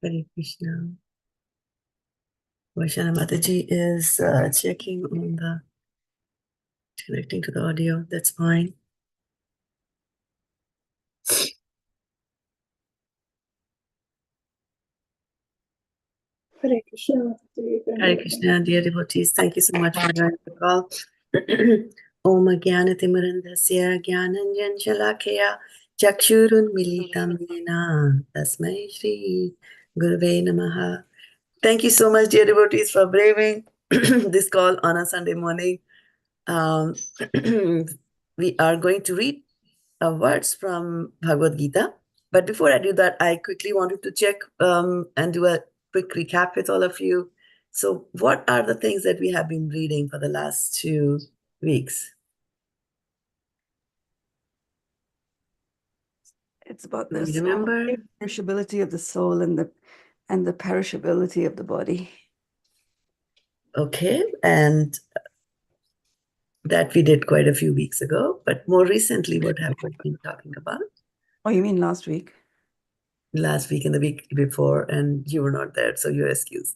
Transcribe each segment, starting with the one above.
Hare Krishna. Vaishana Mataji is checking on the connecting to the audio. That's fine. Hare Krishna. Hare Krishna, dear devotees. Thank you so much for joining the call. Om Jnana-timirandhasya Jnananjan Shalakaya Chakshurun Militam Yena Tasmai Shri Gurave Namaha. Thank you so much, dear devotees, for braving this call on a Sunday morning. We are going to read words from Bhagavad Gita. But before I do that, I quickly wanted to check and do a quick recap with all of you. So what are the things that we have been reading for the last 2 weeks? It's about Do you this remember? perishability of the soul and the perishability of the body. Okay, and that we did quite a few weeks ago. But more recently, what have we been talking about? Oh, you mean last week? Last week and the week before, and you were not there, so you're excused.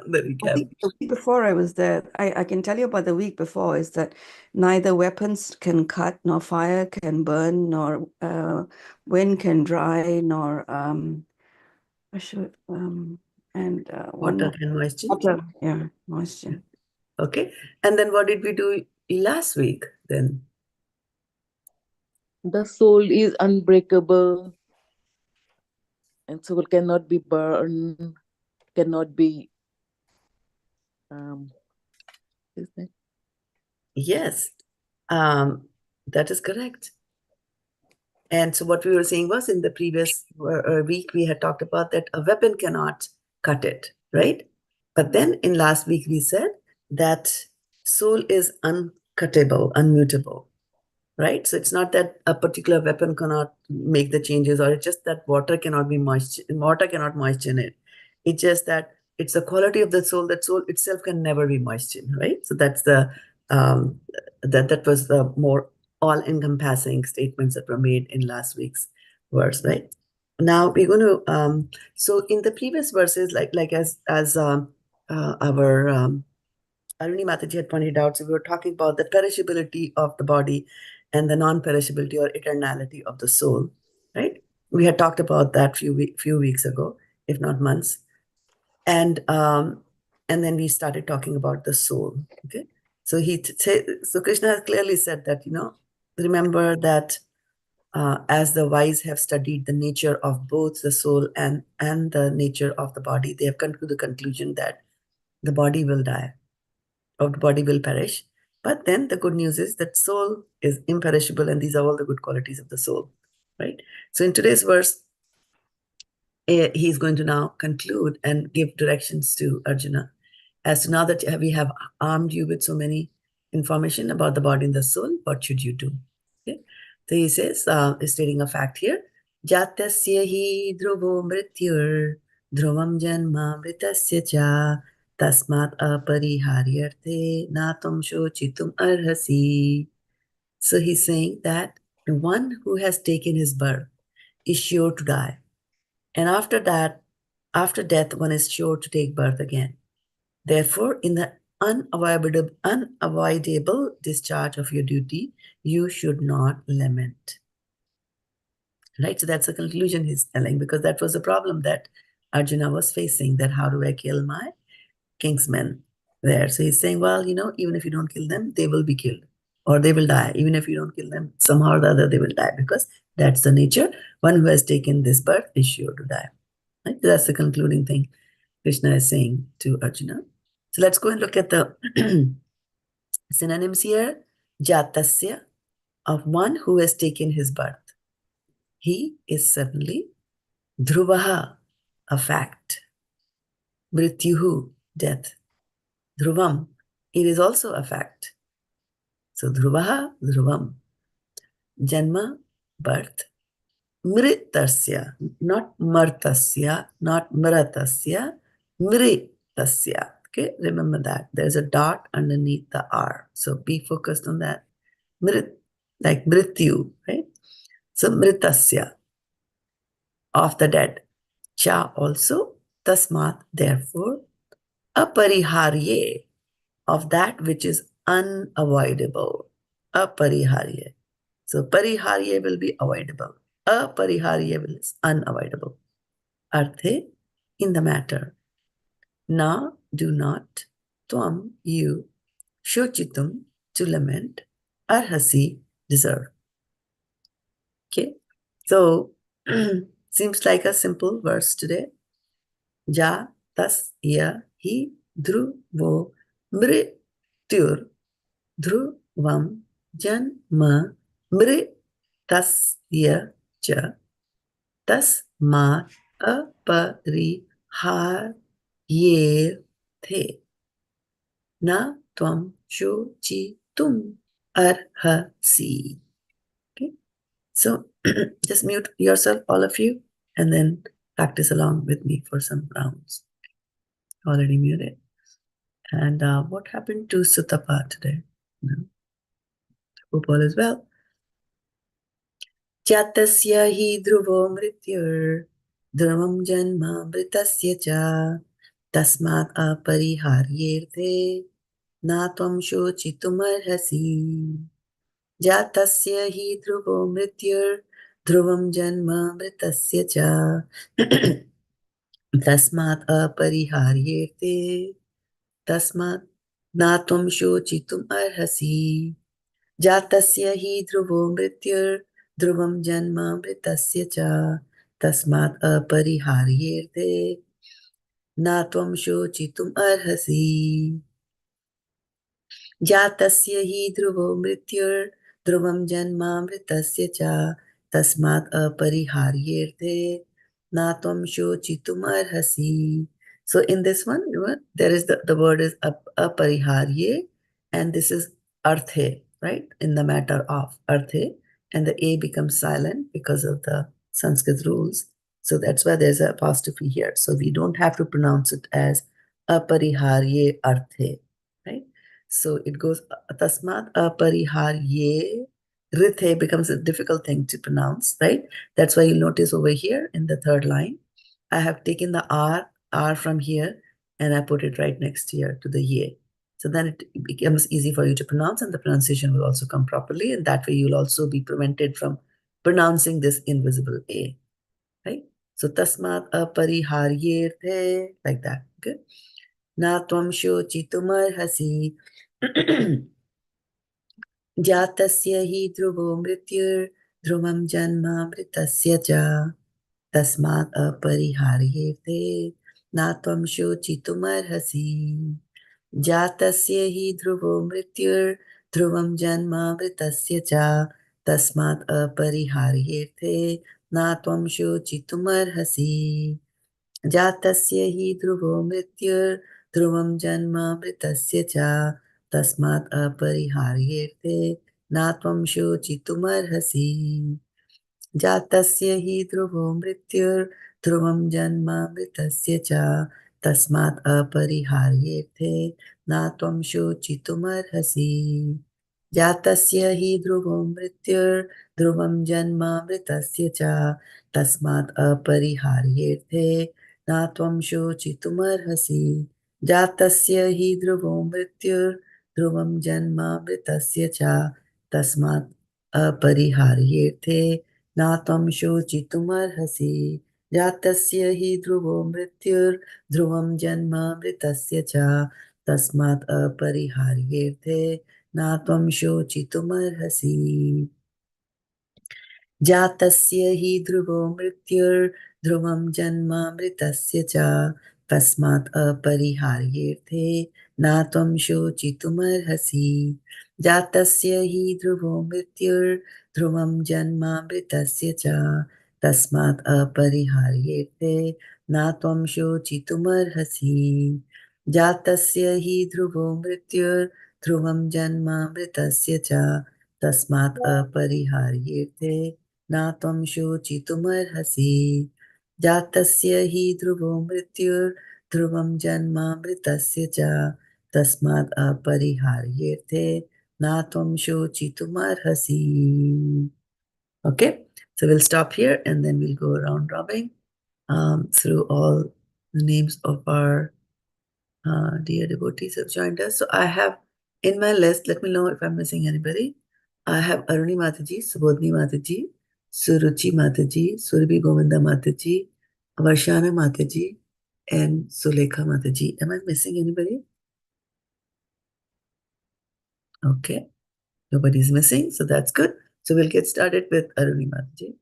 The recap. The week before I was there, I can tell you about the week before is that neither weapons can cut, nor fire can burn, nor wind can dry, nor Water one and moisture. water, yeah, moisture. Okay, and then what did we do last week then? The soul is unbreakable, and soul cannot be burned, cannot be is that? Yes, that is correct. And so what we were saying was in the previous week, we had talked about that a weapon cannot cut it, right? But then in last week, we said that soul is uncuttable, unmutable, right? So it's not that a particular weapon cannot make the changes, or it's just that water cannot moisten it. It's just that it's the quality of the soul. That soul itself can never be moistened, right? So that's the that was the more all-encompassing statements that were made in last week's verse, right? Now we're going to so in the previous verses, like as our Aruni Mataji had pointed out, so we were talking about the perishability of the body and the non-perishability or eternality of the soul, right? We had talked about that few weeks ago, if not months, and then we started talking about the soul. Okay, so so Krishna has clearly said that remember that as the wise have studied the nature of both the soul and the nature of the body, they have come to the conclusion that the body will die, or the body will perish. But then the good news is that soul is imperishable, and these are all the good qualities of the soul, right? So in today's verse, he's going to now conclude and give directions to Arjuna as to now that we have armed you with so many information about the body and the soul, what should you do? Okay? So he says, stating a fact here, jātasya hi dhruvo mṛtyur dhruvam janma mṛtasya cha tasmāt aparihārye rthe natum śocitum arhasi. So he's saying that the one who has taken his birth is sure to die. And after that, after death, one is sure to take birth again. Therefore, in the unavoidable discharge of your duty, you should not lament. Right? So that's the conclusion he's telling, because that was the problem that Arjuna was facing, that how do I kill my kingsmen there? So he's saying, well, even if you don't kill them, they will be killed, or they will die. Even if you don't kill them, somehow or the other, they will die, because that's the nature. One who has taken this birth is sure to die. Right? That's the concluding thing Krishna is saying to Arjuna. So let's go and look at the synonyms here. Jātasya, of one who has taken his birth. He is certainly dhruvaḥ, a fact. mṛtyuḥ, death. dhruvaṁ, it is also a fact. So dhruvaḥ, dhruvam. Janma, birth. mṛtasya, not mṛtasya, not mṛtasya, mṛtasya. Okay, remember that. There's a dot underneath the R. So be focused on that. Like mṛtyuḥ, right? So mṛtasya, of the dead. Cha also, tasmāt, therefore, aparihārye, of that which is unavoidable. Aparihārye. So parihārye will be avoidable. Aparihārye is unavoidable. Arthe, in the matter. Na, do not. Tvam, you. Śocitum, to lament. Arhasi, deserve. Okay. So, seems like a simple verse today. Jātasya hi dhruvo mṛtyur dhruvam janma mṛtasya cha tasmād aparihārye rthe na tvam śocitum arhasi. Okay. So just mute yourself, all of you, and then practice along with me for some rounds. Already muted. And what happened to Sutapa today? No. Purport as well. Jātasya hi dhruvo mṛtyur dhruvam janma mṛtasya cha tasmāt aparihārye rthe na tvam śocitum arhasi. Jātasya hi dhruvo mṛtyur dhruvam janma mṛtasya cha tasmāt aparihārye rthe tasmāt na tvam śocitum arhasi. Jātasya hi dhruvo mṛtyur dhruvam janma mṛtasya cha tasmāt aparihārye rthe na tvam śocitum arhasi. Jātasya hi dhruvo mṛtyur dhruvam janma mṛtasya cha tasmāt aparihārye rthe na tvam śocitum arhasi. So in this one, there is the word is aparihārye, and this is arthe, right? In the matter of arthe, and the A becomes silent because of the Sanskrit rules. So that's why there's a apostrophe here. So we don't have to pronounce it as aparihārye arthe, right? So it goes tasmāt aparihārye rthe becomes a difficult thing to pronounce, right? That's why you'll notice over here in the third line, I have taken the R from here and I put it right next here to the ye. So then it becomes easy for you to pronounce, and the pronunciation will also come properly, and that way you'll also be prevented from pronouncing this invisible A, right? So tasmāt aparihārye rthe, like that, okay? Na tvam śocitum arhasi. Jātasya hi dhruvo mṛtyur dhruvam janma mṛtasya cha tasmāt aparihārye rthe na tvam śocitum arhasi. Jātasya hi dhruvo mṛtyur dhruvam janma mṛtasya cha tasmāt aparihārye rthe na tvam śocitum arhasi. Jātasya hi dhruvo mṛtyur dhruvam janma mṛtasya cha tasmāt aparihārye rthe na tvam śocitum arhasi. Jātasya hi dhruvo mṛtyur dhruvam janma mṛtasya cha tasmāt aparihārye rthe na tvam śocitum arhasi. Jātasya hi dhruvo mṛtyur dhruvam janma mṛtasya cha tasmāt aparihārye rthe na tvam śocitum arhasi. Jātasya hi dhruvo mṛtyur dhruvam janma mṛtasya cha tasmāt aparihārye rthe na tvam śocitum arhasi. Jātasya hi dhruvo mṛtyur dhruvam janma mṛtasya cha tasmāt aparihārye rthe na tvam śocitum arhasi. Jātasya hi dhruvo mṛtyur dhruvam janma mṛtasya cha tasmāt aparihārye rthe na tvam śocitum arhasi. Jātasya hi dhruvo mṛtyur dhruvam janma mṛtasya cha tasmāt aparihārye rthe na tvam śocitum arhasi. Jātasya hi dhruvo mṛtyur dhruvam janma mṛtasya cha tasmāt aparihārye rthe na tvam śocitum arhasi. Jātasya hi dhruvo mṛtyur dhruvam janma mṛtasya cha tasmāt aparihārye rthe na tvam śocitum arhasi. Okay, so we'll stop here and then we'll go round robin. through all the names of our dear devotees have joined us. So I have in my list, let me know if I'm missing anybody. I have Aruni Mataji, Subodhini Mataji, Suruchi Mataji, Surabhi Govinda Mataji, Varshana Mataji, and Sulekha Mataji. Am I missing anybody? Okay, nobody's missing, so that's good. So we'll get started with Aruni Mataji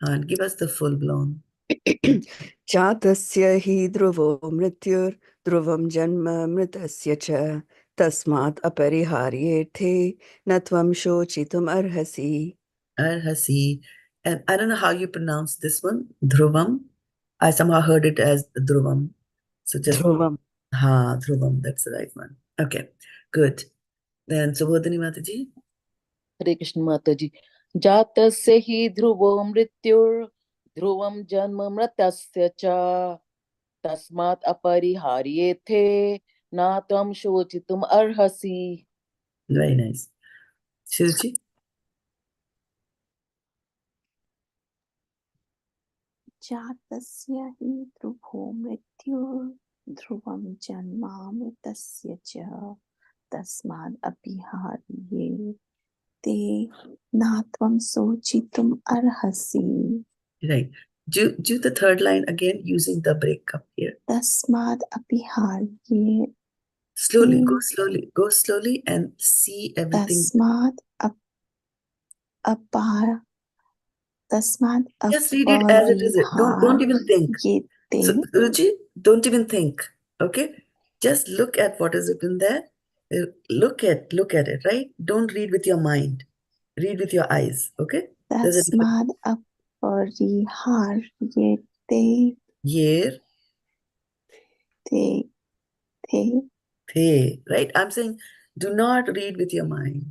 and give us the full-blown. jātasya hi dhruvo mṛtyur dhruvam janma mṛtasya cha tasmāt aparihārye rthe tvam śocitum arhasi. Arhasi. And I don't know how you pronounce this one, dhruvam. I somehow heard it as dhruvam. So just dhruvam. dhruvam, that's the right one. Okay, good. Then Subodhini Mataji. Hare Krishna Mataji. Jātasya hi dhruvo mṛtyur dhruvam janma mṛtasya cha tasmāt aparihārye rthe tvam śocitum arhasi. Very nice. Shiruchi. jātasya hi dhruvo mṛtyur dhruvam janma mṛtasya cha tasmād aparihārye rthe tvam śocitum arhasi. Right. Do the third line again using the breakup here. tasmād aparihārye Slowly, go slowly and see everything. tasmād Just read it as it is. Don't even think. So, Ruchi, don't even think. Okay? Just look at what is written there. Look at it, right? Don't read with your mind. Read with your eyes. Okay? tasmād aparihārye Yer, the, right? I'm saying do not read with your mind.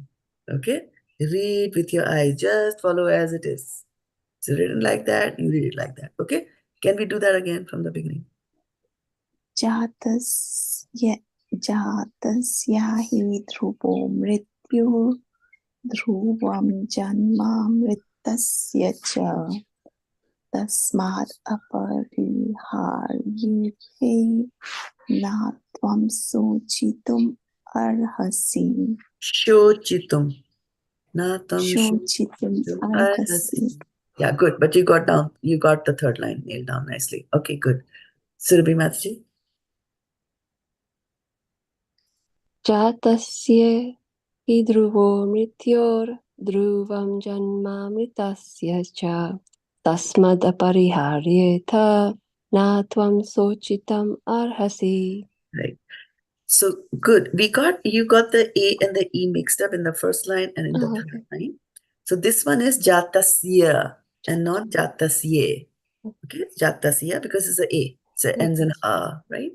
Okay? Read with your eyes. Just follow as it is. So written like that, you read it like that. Okay? Can we do that again from the beginning? jātasya hi dhruvo mṛtyur dhruvam janma mṛtasya cha tasmād aparihārye rthe tvam śocitum arhasi. Śocitum. śocitum arhasi. Yeah, good. But you got the third line nailed down nicely. Okay, good. Surabhi Mataji. jātasya hi dhruvo mṛtyur dhruvam janma mṛtasya cha tasmād aparihārye tvam śocitum arhasi. Right. So good. You got the A and the E mixed up in the first line and in the third line. So this one is jātasya and not jātasye. Okay, jātasya because it's a A. So it ends in A, right?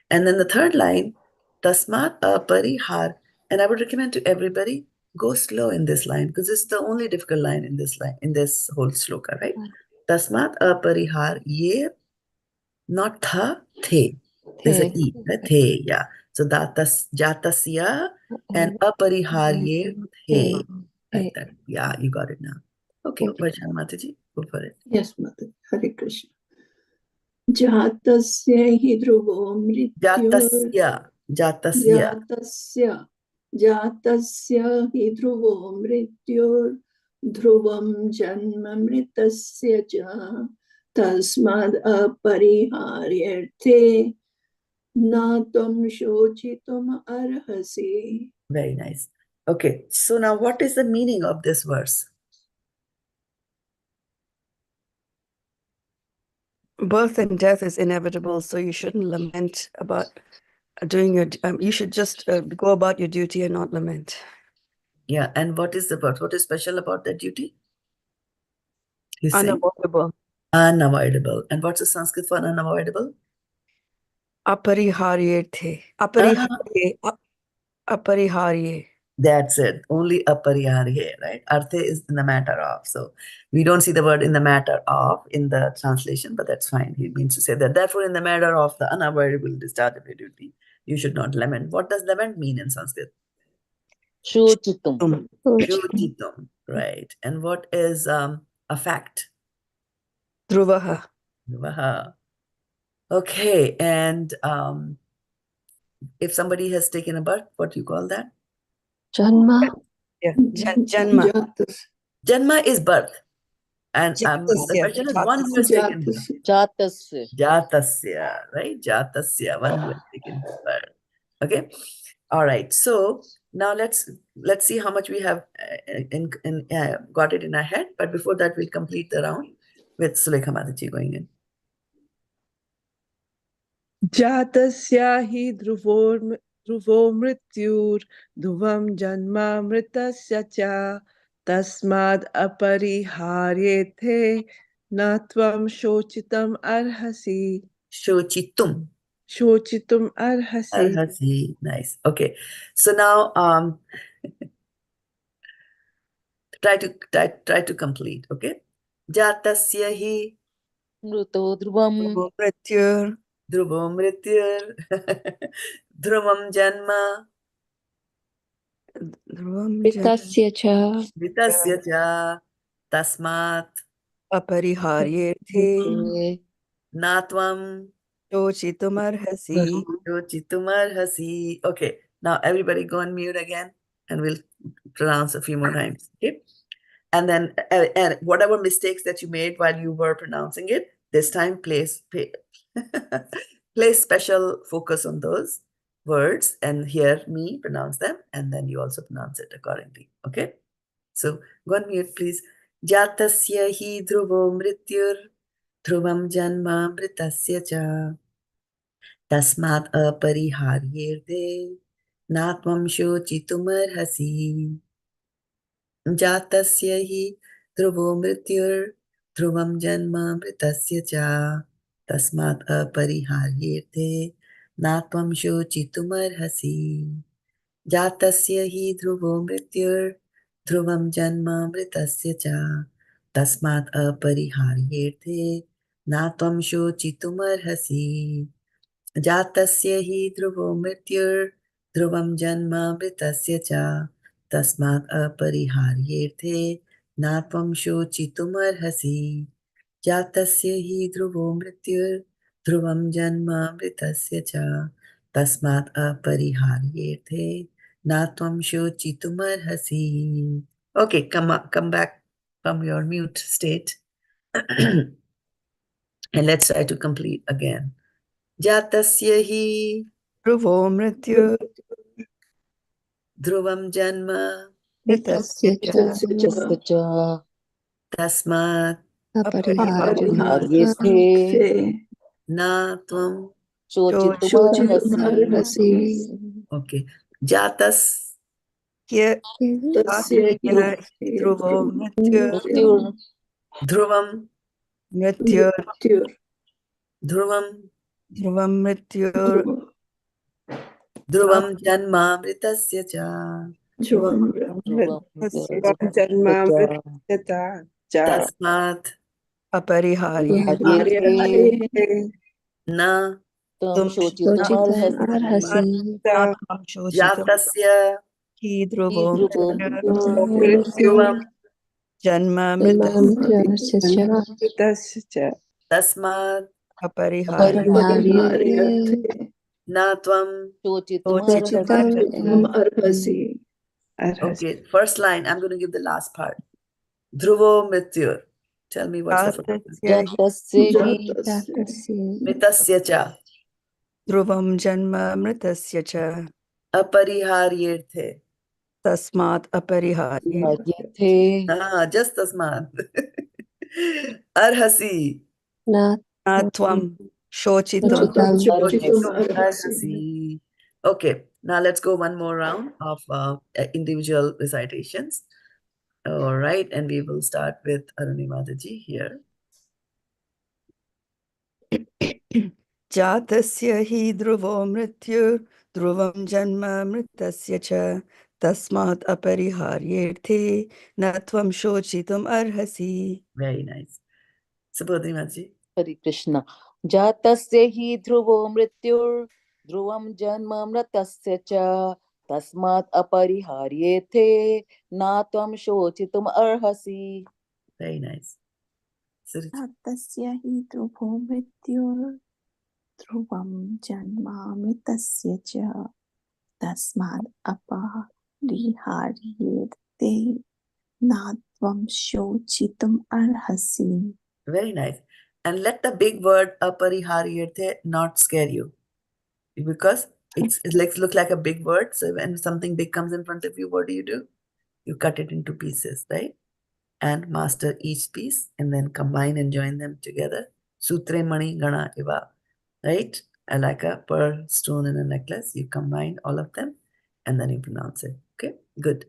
And then the third line, tasmāt aparihārye. And I would recommend to everybody, go slow in this line because it's the only difficult line in this whole shloka, right? Tasmāt aparihārye, not the. There's an E, the, yeah. So jātasya and aparihārye the. Like that. Yeah, you got it now. Okay, Varshana Mataji, go for it. Yes, Mataji. Hare Krishna. Jātasya hi dhruvo mṛtyur. Jātasya hi dhruvo mṛtyur dhruvam janma mṛtasya cha tasmād aparihārye rthe tvam śocitum arhasi. Very nice. Okay, so now what is the meaning of this verse? Birth and death is inevitable, so you shouldn't lament about doing your. You should just go about your duty and not lament. Yeah, and what is the verse? What is special about that duty? He's saying Unavoidable. unavoidable. And what's the Sanskrit for unavoidable? Aparihārye rthe. Aparihārye. Aparihārye. That's it. Only aparihārye, right? Arthe is in the matter of. So we don't see the word in the matter of in the translation, but that's fine. He means to say that. Therefore, in the matter of the unavoidable discharge of your duty, you should not lament. What does lament mean in Sanskrit? śocitum. Śocitum, right. And what is a fact? Dhruvaḥ. dhruvaḥ. Okay, and if somebody has taken a birth, what do you call that? Janma. Yeah. Janma. jātasya. Janma is birth. And the Jātasya. question is one who has taken birth. jātasya. Jātasya, right? Jātasya, one who has taken birth. Okay. All right. So now let's see how much we have got it in our head. But before that, we'll complete the round with Sulekha Mataji going in. jātasya hi dhruvo mṛtyur dhruvam janma mṛtasya cha tasmād aparihārye rthe tvam śocitum arhasi. śocitum. śocitum arhasi. Arhasi. Nice. Okay. So now try to complete. Okay. Jātasya hi dhruvam mṛtyur. dhruvo mṛtyur. dhruvam janma. Dhruvam mṛtasya cha. Gita's tasmāt. aparihārye rthe tvam. śocitum arhasi. śocitum arhasi. Okay. Now everybody go on mute again and we'll pronounce a few more times. Okay. And then and whatever mistakes that you made while you were pronouncing it, this time place special focus on those words and hear me pronounce them, and then you also pronounce it accordingly. Okay. So go on mute, please. Jātasya hi dhruvo mṛtyur dhruvam janma mṛtasya cha tasmāt aparihārye rthe tvam śocitum arhasi. Jātasya hi dhruvo mṛtyur dhruvam janma mṛtasya cha tasmāt aparihārye rthe tvam śocitum arhasi. Jātasya hi dhruvo mṛtyur dhruvam janma mṛtasya cha tasmāt aparihārye rthe tvam śocitum arhasi. Jātasya hi dhruvo mṛtyur dhruvam janma mṛtasya cha tasmāt aparihārye rthe tvam śocitum arhasi. Jātasya hi dhruvo mṛtyur dhruvam janma mṛtasya cha tasmāt aparihārye rthe tvam śocitum arhasi. Okay, come back from your mute state. And let's try to complete again. Jātasya hi Dhruvo mṛtyur. dhruvam janma mṛtasya cha. mṛtasya cha tasmāt aparihārye aparihārye rthe tvam. śocitum śocitum arhasi. arhasi. Okay. Jātas tasya hi Dhruvo mṛtyur. mṛtyur dhruvam Mṛtyur. mṛtyur. dhruvam Dhruvam mṛtyur. dhruvam janma mṛtasya cha dhruvam Dhruvam janma mṛtasya cha tasmāt aparihārye aparihārye rthe tvam śocitum śocitum arhasi. arhasi. tvam śocitum jātasya hi dhruvo dhruvo mṛtyur. dhruvam Janma mṛtyuḥ cha. mṛtasya cha tasmāt aparihārye aparihārye tvam. śocitum śocitum arhasi. arhasi. Okay, first line, I'm going to give the last part. Dhruvo mṛtyur. Tell me what's the first one. jātasya hi jātasya mṛtasya cha dhruvam janma mṛtasya cha aparihārye rthe. tasmāt aparihārye rthe Just tasmāt. Arhasi. tvam śocitum śocitum arhasi. Arhasi. Okay, now let's go one more round of individual recitations. All right, and we will start with Arunimadaji here. jātasya hi dhruvo mṛtyur dhruvam janma mṛtasya cha tasmāt aparihārye rthe tvam śocitum arhasi. Very nice. Subodhimadaji. Hare Krishna. Jātasya hi dhruvo mṛtyur dhruvam janma mṛtasya cha tasmāt aparihārye rthe tvam śocitum arhasi. Very nice. jātasya hi dhruvo mṛtyur dhruvam janma mṛtasya ca tasmād aparihārye rthe tvam śocitum arhasi. Very nice. And let the big word aparihārye not scare you, because it like look like a big word. So when something big comes in front of you, what do? You cut it into pieces, right? And master each piece and then combine and join them together. Sutre mani gana iva, right? Like a pearl stone in a necklace. You combine all of them and then you pronounce it. Okay, good.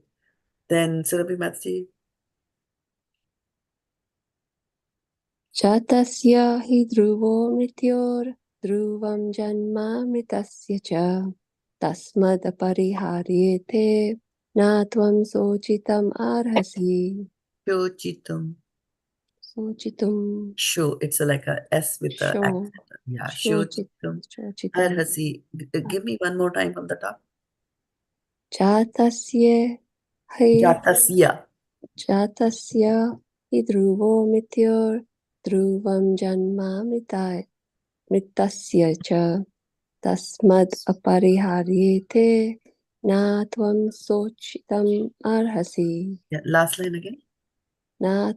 Then Surabhi Mataji. jātasya hi dhruvo mṛtyur dhruvam janma mṛtasya ca tasmād aparihārye rthe śocitum arhasi. Śocitum. śocitum. Sho, it's like a S with the accent. Yeah, śocitum. Arhasi. Give me one more time from the top. jātasya hi Jātasya. jātasya hi dhruvo mṛtyur dhruvam janma mṛtasya ca tasmād aparihārye rthe tvam śocitum arhasi. Yeah, last line again.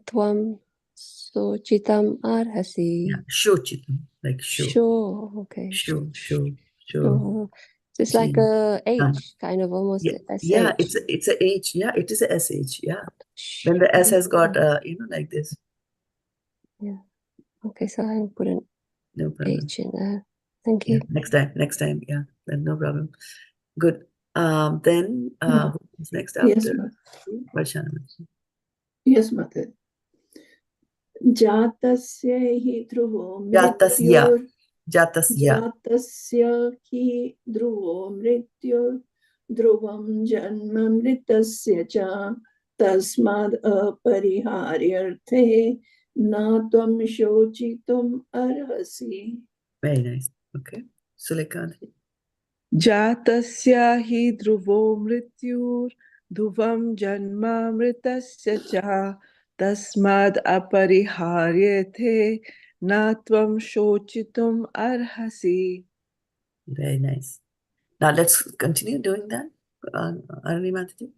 tvam śocitum arhasi. Yeah, śocitum, like sho. Sure, okay. Sho. Sure. So it's like a H, kind of almost Yeah, a SH. yeah, it's a H. Yeah, it is a SH. Yeah, when the S has got like this. Yeah. Okay, so I'll put an No problem. H in there. Thank you. Yeah, next time. Yeah, then no problem. Good. Then who's next Yes, after? ma'am. Varshana. Yes, mother. Jātasya hi dhruvo Jātasya. mṛtyur. Jātasya. Jātasya hi dhruvo mṛtyur dhruvam janma mṛtasya ca tasmād aparihārye rthe tvam śocitum arhasi. Very nice. Okay. Sulekanti. jātasya hi dhruvo mṛtyur dhruvam janma mṛtasya ca tasmād aparihārye rthe tvam śocitum arhasi. Very nice. Now let's continue doing that. Arani Mataji.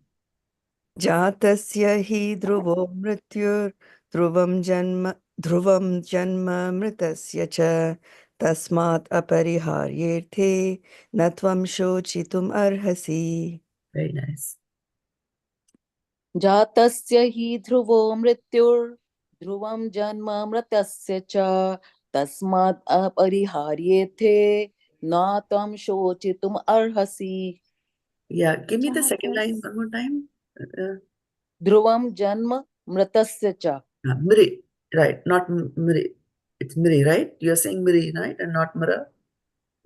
jātasya hi dhruvo mṛtyur dhruvam janma mṛtasya ca tasmāt aparihārye rthe tvam śocitum arhasi. Very nice. jātasya hi dhruvo mṛtyur dhruvam janma mṛtasya ca tasmād aparihārye rthe tvam śocitum arhasi. Yeah, give me the second line Jātas- one more time. dhruvam janma mṛtasya ca. Mri, right? Not mri. It's mri, right? You're saying mri, right? And not mra.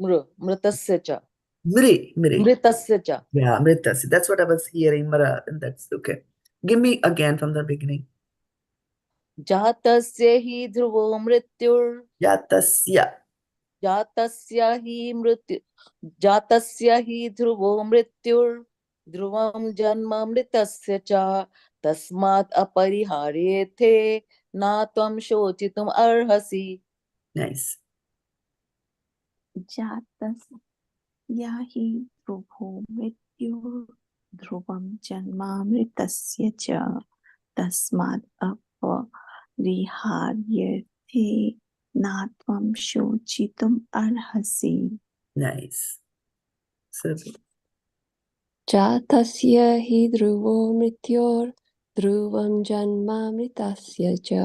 mṛtasya ca. Mri. mṛtasya ca. Yeah, mṛtasya. That's what I was hearing, mra, and that's okay. Give me again from the beginning. jātasya hi dhruvo mṛtyur Jātasya. jātasya hi dhruvo mṛtyur dhruvam janma mṛtasya ca tasmād aparihārye rthe tvam śocitum arhasi. Nice. jātasya hi dhruvo mṛtyur dhruvam janma mṛtasya ca tasmād aparihārye rthe tvam śocitum arhasi. Nice. So, jātasya hi dhruvo mṛtyur dhruvam janma mṛtasya ca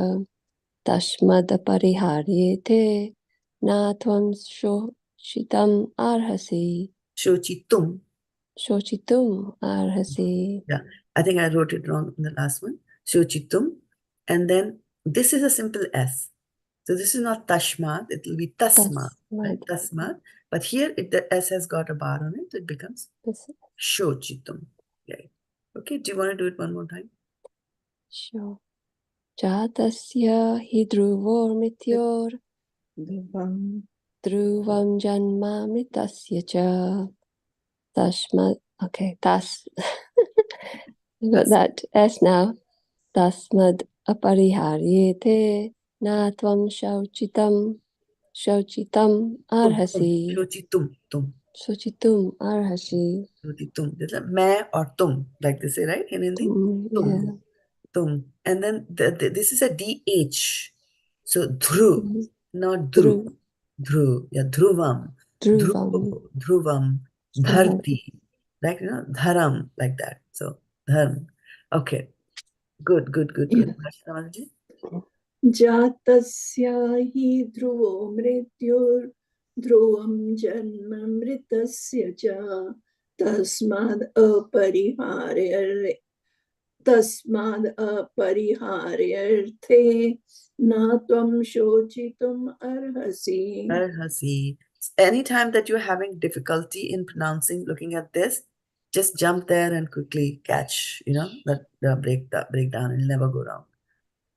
tasmād aparihārye rthe tvam śocitum arhasi. śocitum. śocitum arhasi. Yeah, I think I wrote it wrong in the last one. Śocitum. And then this is a simple S. So this is not tasmād, it will be tasmād. Right? Tasmād. But here the S has got a bar on it, so it becomes śocitum. Okay. Okay, do you want to do it one more time? Sure. jātasya hi dhruvo mṛtyur dhruvam janma mṛtasya ca tasmād. Okay, I got that S now. tasmād aparihārye rthe na tvam śocitum arhasi. Śocitum. Śocitum arhasi. Śocitum. There's a मैं और तुम, like they say, right? In Hindi? Yeah. Tum. And then this is a DH. So dhru, not dhru. Dhru. Yeah, dhruvam. Dhruvam. Dhruvam. Dharti. Like, dharam, like that. So, dharm. Okay. Good. Rashidamaji? jātasya hi dhruvo mṛtyur dhruvam janma mṛtasya ca tasmād aparihārye rthe na tvam śocitum arhasi. Arhasi. Anytime that you're having difficulty in pronouncing, looking at this, just jump there and quickly catch, the breakdown and never go wrong.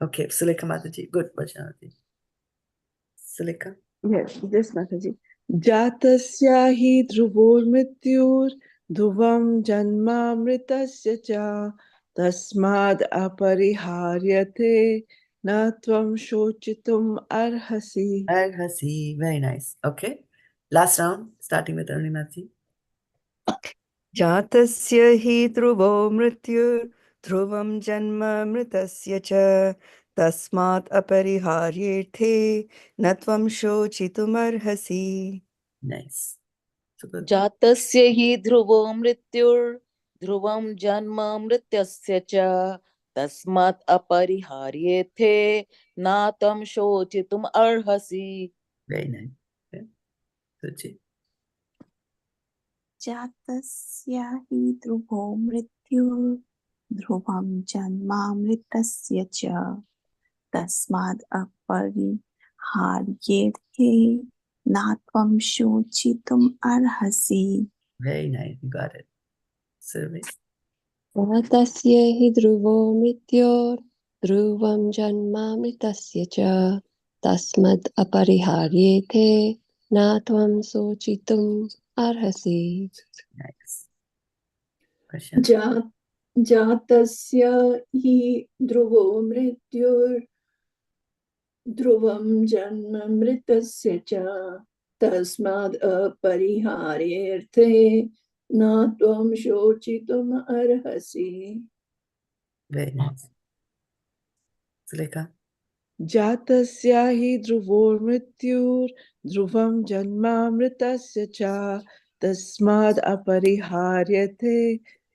Okay, Sulekha Mataji. Good, Vajnanaji. Sulekha? Yes, yes, Mataji. Jātasya hi dhruvo mṛtyur dhruvam janma mṛtasya ca tasmād aparihārye na tvam śocitum arhasi. Arhasi. Very nice. Okay. Last round, starting with Arunimati. jātasya hi dhruvo mṛtyur dhruvam janma mṛtasya ca tasmāt aparihārye na tvam śocitum arhasi. Nice. Super. jātasya hi dhruvo mṛtyur dhruvam janma mṛtasya ca tasmāt aparihārye rthe na tvam śocitum arhasi. Very nice. Okay. Suchi. jātasya hi dhruvo mṛtyur dhruvam janma mṛtasya ca tasmād aparihārye na tvam śocitum arhasi. Very nice. You got it. Survey. Jātasya hi dhruvo mṛtyur dhruvam janma mṛtasya ca tasmād aparihārye na tvam śocitum arhasi. Nice. Question. jātasya hi dhruvo mṛtyur dhruvam janma mṛtasya ca tasmād aparihārye rthe na tvam śocitum arhasi. Very nice. Sulekha. Jātasya hi dhruvo mṛtyur dhruvam janma mṛtasya ca tasmād aparihārye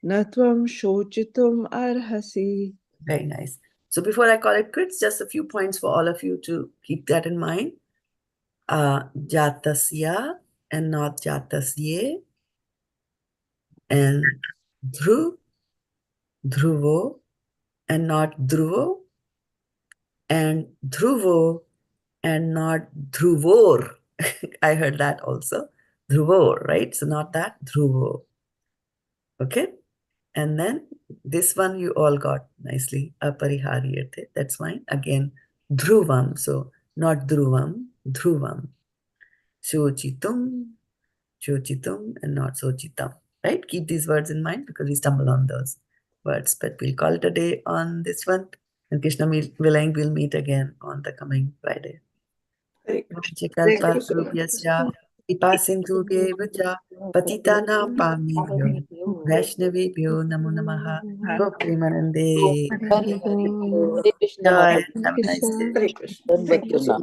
na tvam śocitum arhasi. Very nice. So before I call it quits, just a few points for all of you to keep that in mind. Jātasya and not jātasye. And dhruvo and not dhruvo. And dhruvo and not dhruvor. I heard that also. Dhruvor, right? So not that, dhruvo. Okay? And then this one you all got nicely. Aparihārye. That's fine. Again, dhruvam. So not dhruvam, dhruvam. Śocitum, and not śocitam. Right? Keep these words in mind because we stumble on those words. But we'll call it a day on this one. And Krishna willing, we'll meet again on the coming Friday. Patitana Pamibhyo Vaishnavibhyo Namo Namaha Goprimanande. Hare Krishna. Joy. Hare Have a nice day. Hare Krishna. Thank Thank you you, so Lama. much.